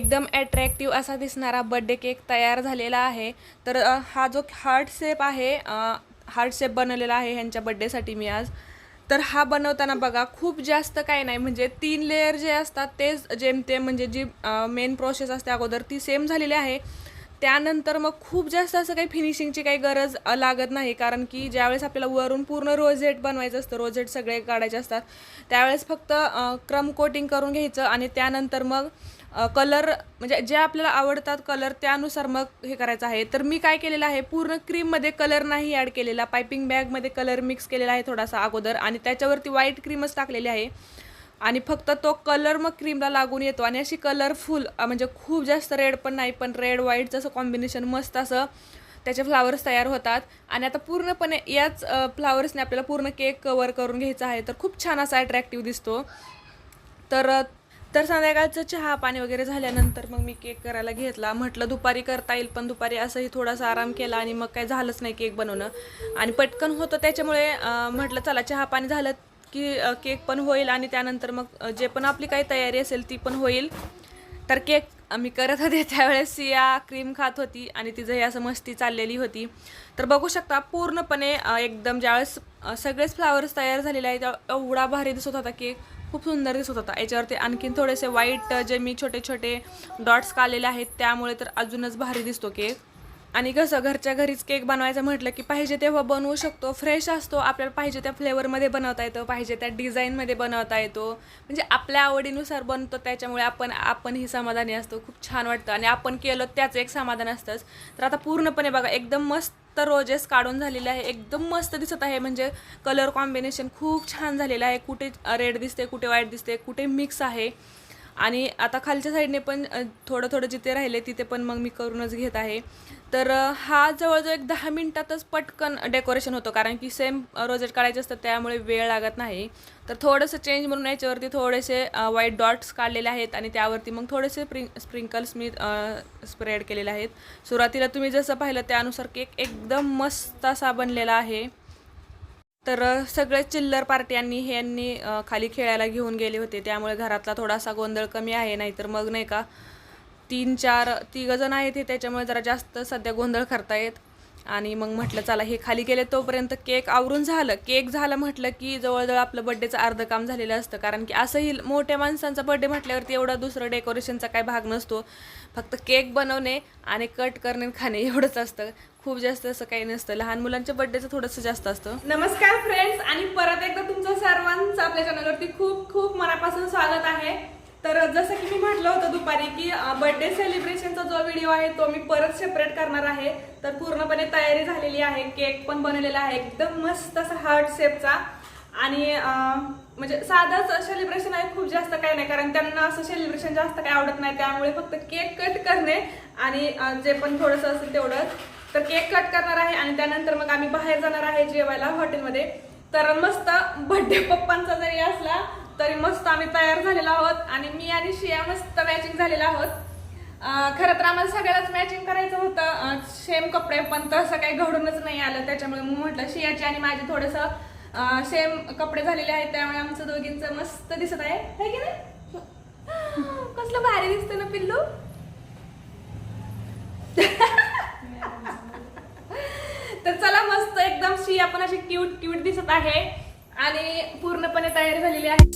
एकदम अट्रॅक्टिव्ह असा दिसणारा बर्थडे केक तयार झालेला आहे। तर हा जो हार्ट शेप आहे, हार्ट शेप बनवलेला आहे ह्यांच्या बर्थडेसाठी मी आज। तर हा बनवताना बघा खूप जास्त काही नाही, म्हणजे 3 लेयर जे असतात तेच जेमतेम, म्हणजे जी मेन प्रोसेस असते अगोदर ती सेम झालेली आहे। त्यानंतर मग खूप जास्त असं काही फिनिशिंगची काही गरज लागत नाही, कारण की ज्यावेळेस आपल्याला वरून पूर्ण रोझेट बनवायचं असतं, रोझेट सगळे काढायचे असतात, त्यावेळेस फक्त क्रम कोटिंग करून घ्यायचं आणि त्यानंतर मग कलर म्हणजे जे आपल्याला आवडतात कलर त्यानुसार मग हे करायचं आहे। तर मी काय केलेलं आहे, पूर्ण क्रीममध्ये कलर नाही ॲड केलेला, पायपिंग बॅगमध्ये कलर मिक्स केलेला आहे थोडासा अगोदर आणि त्याच्यावरती व्हाईट क्रीमच टाकलेली आहे आणि फक्त तो कलर मग क्रीमला लागून येतो आणि अशी कलरफुल, म्हणजे खूप जास्त रेड पण नाही, पण रेड व्हाईटचं असं कॉम्बिनेशन मस्त असं त्याचे फ्लावर्स तयार होतात। आणि आता पूर्णपणे याच फ्लावर्सने आपल्याला पूर्ण केक कवर करून घ्यायचा आहे, तर खूप छान असा अट्रॅक्टिव्ह दिसतो। तर संध्याकाळचं चहा पाणी वगैरे झाल्यानंतर मग मी केक करायला घेतला। म्हटलं दुपारी करता येईल, पण दुपारी असंही थोडासा आराम केला आणि मग काय झालंच नाही केक बनवणं आणि पटकन होतं, त्याच्यामुळे म्हटलं चला चहा पाणी झालं की केक पण होईल आणि त्यानंतर मग जे पण आपली काही तयारी असेल ती पण होईल। तर केक मी करत होते त्यावेळेस सिया क्रीम खात होती आणि तिचं हे असं मस्ती चाललेली होती। तर बघू शकता पूर्णपणे एकदम ज्यावेळेस सगळेच फ्लावर्स तयार झालेले आहेत एवढा भारी दिसत होता केक, खूप सुंदर दिसत होता। याच्यावरती आणखीन थोडेसे व्हाईट जे मी छोटे छोटे डॉट्स काढलेले आहेत त्यामुळे तर अजूनच भारी दिसतो केक। आणि कसं घरच्या घरीच केक बनवायचं म्हटलं की पाहिजे तेव्हा बनवू शकतो, फ्रेश असतो, आपल्याला पाहिजे त्या फ्लेवरमध्ये बनवता येतो, पाहिजे त्या डिझाईनमध्ये बनवता येतो, म्हणजे आपल्या आवडीनुसार बनतो, त्याच्यामुळे आपणही समाधानी असतो, खूप छान वाटतं आणि आपण केलं त्याचं एक समाधान असतंच। तर आता पूर्णपणे बघा एकदम मस्त रोजेस काढून झालेले आहे, एकदम मस्त दिसत आहे, म्हणजे कलर कॉम्बिनेशन खूप छान झालेलं आहे, कुठे रेड दिसते, कुठे व्हाईट दिसते, कुठे मिक्स आहे। आणि आता खालच्या साईडने पण थोडं थोडं जिथे राहिले तिथे पण मग मी करूनच घेत आहे। तर हा जवळजवळ एक 10 मिनिटातच पटकन डेकोरेशन होतं, कारण की सेम रोजेट काढायचे असतात त्यामुळे वेळ लागत नाही। तर थोडंसं चेंज म्हणून याच्यावरती थोडेसे व्हाईट डॉट्स काढलेले आहेत आणि त्यावरती मग थोडेसे स्प्रिंकल्स मी स्प्रेड केलेले आहेत। सुरुवातीला तुम्ही जसं पाहिलं त्यानुसार केक एकदम मस्त असा बनलेला आहे। तर सगळे चिल्लर पार्टी यांनी खाली खेळायला घेऊन गेले होते, त्यामुळे घरातला थोडासा गोंधळ कमी आहे, नाहीतर मग नाही का 3-4 जण आहेत हे, त्याच्यामुळे जरा जास्त सध्या गोंधळ करतायत। आणि मग म्हटलं चला हे खाली गेले तोपर्यंत केक आवरून झालं। केक झालं म्हटलं की जवळजवळ आपलं बड्डेचं अर्धं काम झालेलं असतं, कारण की असंही मोठ्या माणसांचा बड्डे म्हटल्यावरती एवढा दुसरं डेकोरेशनचा काही भाग नसतो, फक्त केक बनवणे आणि कट करणे खाणे एवढंच असतं, खूप जास्त असं काही नसतं। लहान मुलांच्या बड्डेचं थोडंसं जास्त असतं। नमस्कार फ्रेंड्स, आणि परत एकदा तुमचं सर्वांचं आपल्या चॅनलवरती खूप खूप मनापासून स्वागत आहे। तर जसं की मी म्हटलं होतं दुपारी की बर्थडे सेलिब्रेशनचा जो व्हिडिओ आहे तो मी परत सेपरेट करणार आहे। तर पूर्णपणे तयारी झालेली आहे, केक पण बनवलेला आहे एकदम मस्त असा हार्ट शेपचा आणि म्हणजे साधंच सेलिब्रेशन आहे, खूप जास्त काही नाही, कारण त्यांना असं सेलिब्रेशन जास्त काही आवडत नाही, त्यामुळे फक्त केक कट करणे आणि जे पण थोडंसं असेल तेवढंच। तर केक कट करणार आहे आणि त्यानंतर मग आम्ही बाहेर जाणार आहे जेवायला हॉटेलमध्ये। तर मस्त बर्थडे पप्पांचा जरी असला तरी मस्त आम्ही तयार झालेलो आहोत आणि मी आणि शिया मस्त मॅचिंग झालेलो आहोत। खरं तर आम्हाला सगळ्यालाच मॅचिंग करायचं होतं सेम कपडे, पण तसं काही घडूनच नाही आलं, त्याच्यामुळे मी म्हटलं शियाची आणि माझे थोडंसं सेम कपडे झालेले आहेत, त्यामुळे आमचं दोघींचं मस्त दिसत आहे की नाही? कसलं भारी दिसतं ना पिल्लू। तर चला मस्त एकदम शिया पण अशी क्यूट क्यूट दिसत आहे आणि पूर्णपणे तयारी झालेली आहे।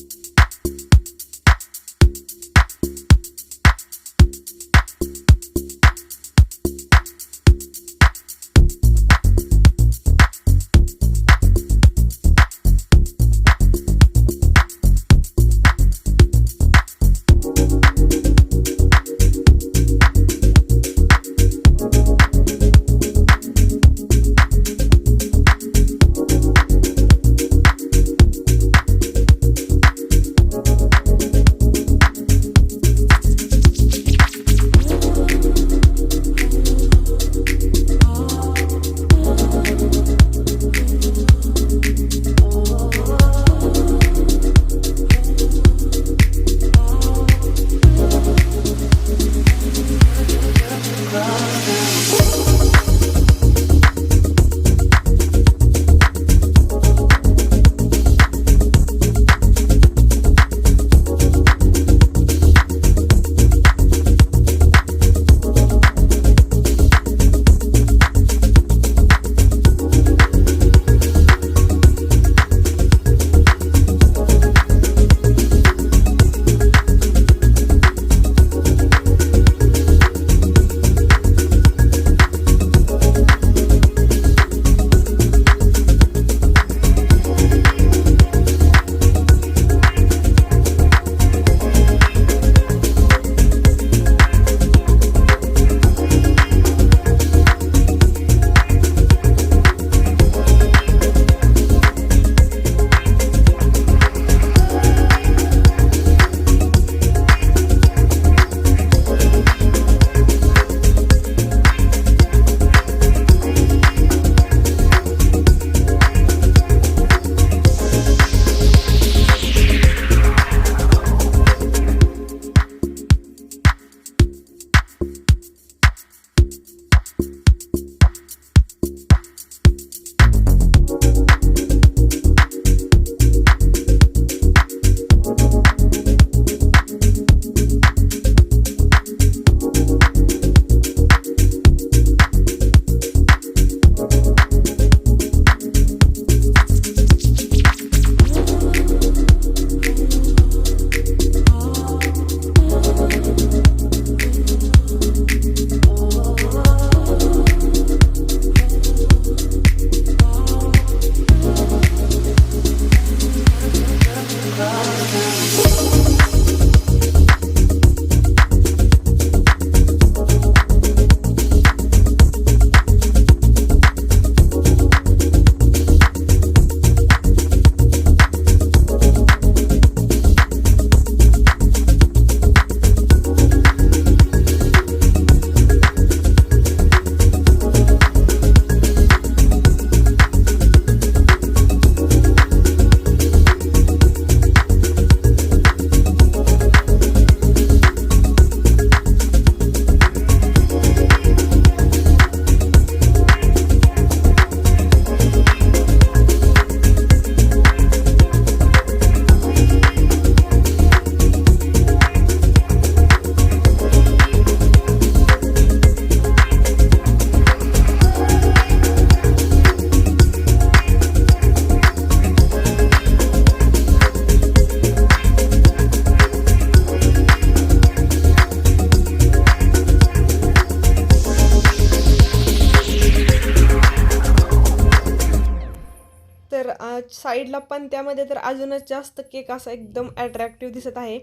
तर साईडला पण त्यामध्ये तर अजूनच जास्त केक असा एकदम अट्रॅक्टिव्ह दिसत आहे.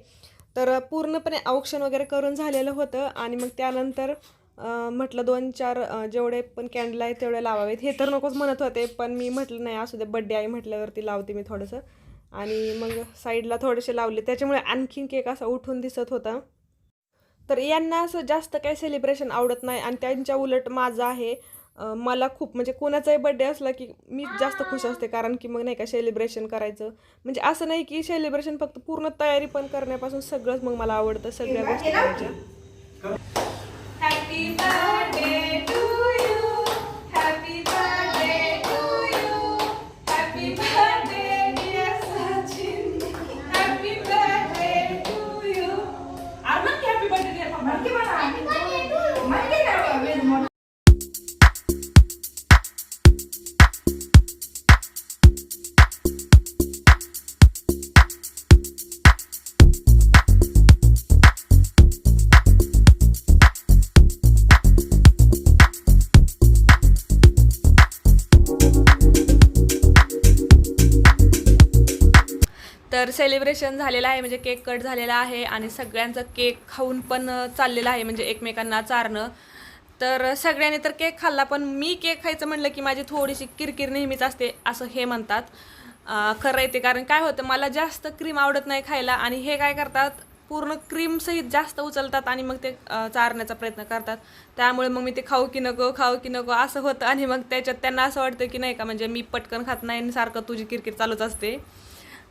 तर पूर्णपणे औक्षण वगैरे करून झालेलं होतं आणि मग त्यानंतर म्हटलं 2-4 जेवढे पण कॅन्डल आहेत तेवढे लावावेत. हे तर नकोच म्हणत होते, पण मी म्हटलं नाही असू दे, बड्डे आहे म्हटल्यावरती लावते मी थोडंसं. आणि मग साईडला थोडेसे लावले, त्याच्यामुळे आणखीन केक असा उठून दिसत होता. तर यांना असं जास्त काही सेलिब्रेशन आवडत नाही आणि त्यांच्या उलट माझं आहे. मला खूप म्हणजे कोणाचाही बड्डे असला की मी जास्त खुश असते, कारण की मग नाही का सेलिब्रेशन करायचं. म्हणजे असं नाही की सेलिब्रेशन, फक्त पूर्ण तयारी पण करण्यापासून सगळंच मग मला आवडतं, सगळ्या गोष्टी करायच्या. Happy birthday to you, happy birthday to you, happy birthday dear Sachin, happy birthday to you. आम्हाला हॅपी बर्थडे डिअर पप्पा, हॅपी बर्थडे टू यू. माहिती आहे. तर सेलिब्रेशन झालेलं आहे, म्हणजे केक कट झालेला आहे आणि सगळ्यांचा केक खाऊन पण चाललेलं आहे, म्हणजे एकमेकांना चारणं. तर सगळ्यांनी तर केक खाल्ला, पण मी केक खायचं म्हणलं की माझी थोडीशी किरकिर नेहमीच असते असं हे म्हणतात. खरं आहे ते, कारण काय होतं, मला जास्त क्रीम आवडत नाही खायला आणि हे काय करतात, पूर्ण क्रीमसहित जास्त उचलतात आणि मग ते चारण्याचा प्रयत्न करतात. त्यामुळे मग मी ते खाऊ की नको असं होतं आणि मग त्याच्यात त्यांना असं वाटतं की नाही का, म्हणजे मी पटकन खात नाही आणि सारखं तुझी किरकिर चालूच असते.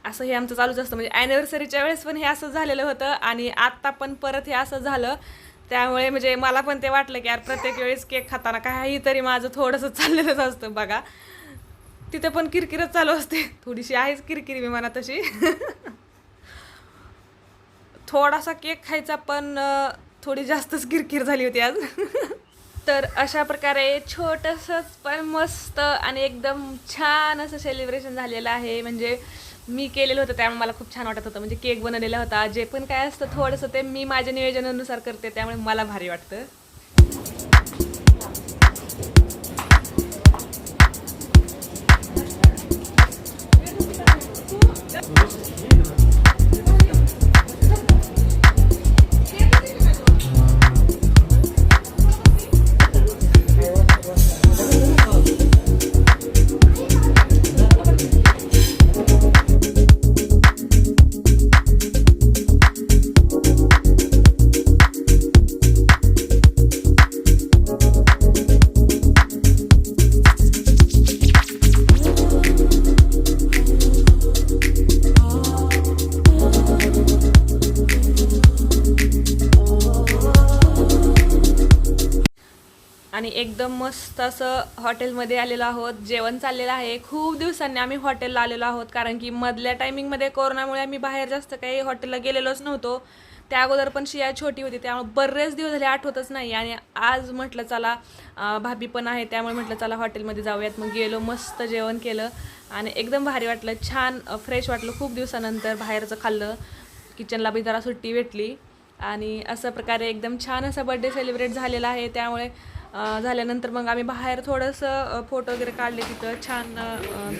असं हे आमचं चालूच असतं. म्हणजे ॲनिव्हर्सरीच्या वेळेस पण हे असं झालेलं होतं आणि आत्ता पण परत हे असं झालं. त्यामुळे म्हणजे मला पण ते वाटलं की यार, प्रत्येक वेळेस केक खाताना काहीतरी माझं थोडंसं चाललेलंच असतं बघा. तिथे पण किरकिरच चालू असते, थोडीशी आहेच किरकिरी मी म्हणा तशी. थोडासा केक खायचा, पण थोडी जास्तच किरकिर झाली होती आज. तर अशा प्रकारे छोटंसंच पण मस्त आणि एकदम छान असं सेलिब्रेशन झालेलं आहे. म्हणजे मी केलेलं होतं त्यामुळे मला खूप छान वाटत होतं. म्हणजे केक बनवलेला होता, जे पण काय असतं थोडंसं ते मी माझ्या नियोजनानुसार करते, त्यामुळे मला भारी वाटतं. आणि एकदम मस्त असं हॉटेलमध्ये आलेलो आहोत, जेवण चाललेलं आहे. खूप दिवसांनी आम्ही हॉटेलला आलेलो आहोत, कारण की मधल्या टायमिंगमध्ये कोरोनामुळे आम्ही बाहेर जास्त काही हॉटेलला गेलेलोच नव्हतो. त्या अगोदर पण शिया छोटी होती, त्यामुळे बरेच दिवस झाले आठवतच नाही. आणि आज म्हटलं चला, भाभी पण आहे त्यामुळे म्हटलं चला हॉटेलमध्ये जाऊयात. मग गेलो, मस्त जेवण केलं आणि एकदम भारी वाटलं, छान फ्रेश वाटलं. खूप दिवसानंतर बाहेरचं खाल्लं, किचनला बी जरा सुट्टी भेटली आणि असं प्रकारे एकदम छान असा बड्डे सेलिब्रेट झालेला आहे. त्यामुळे झाल्यानंतर मग आम्ही बाहेर थोडंसं फोटो वगैरे काढले तिथं छान,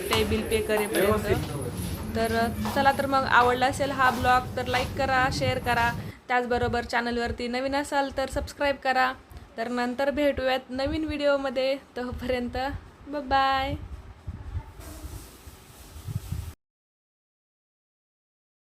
ते बिल पे करेपर्यंत. तर चला, तर मग आवडला असेल हा ब्लॉग तर लाईक करा, शेअर करा. त्याचबरोबर चॅनलवरती नवीन असाल तर सबस्क्राईब करा. तर नंतर भेटूयात नवीन व्हिडिओमध्ये. तोपर्यंत बाय.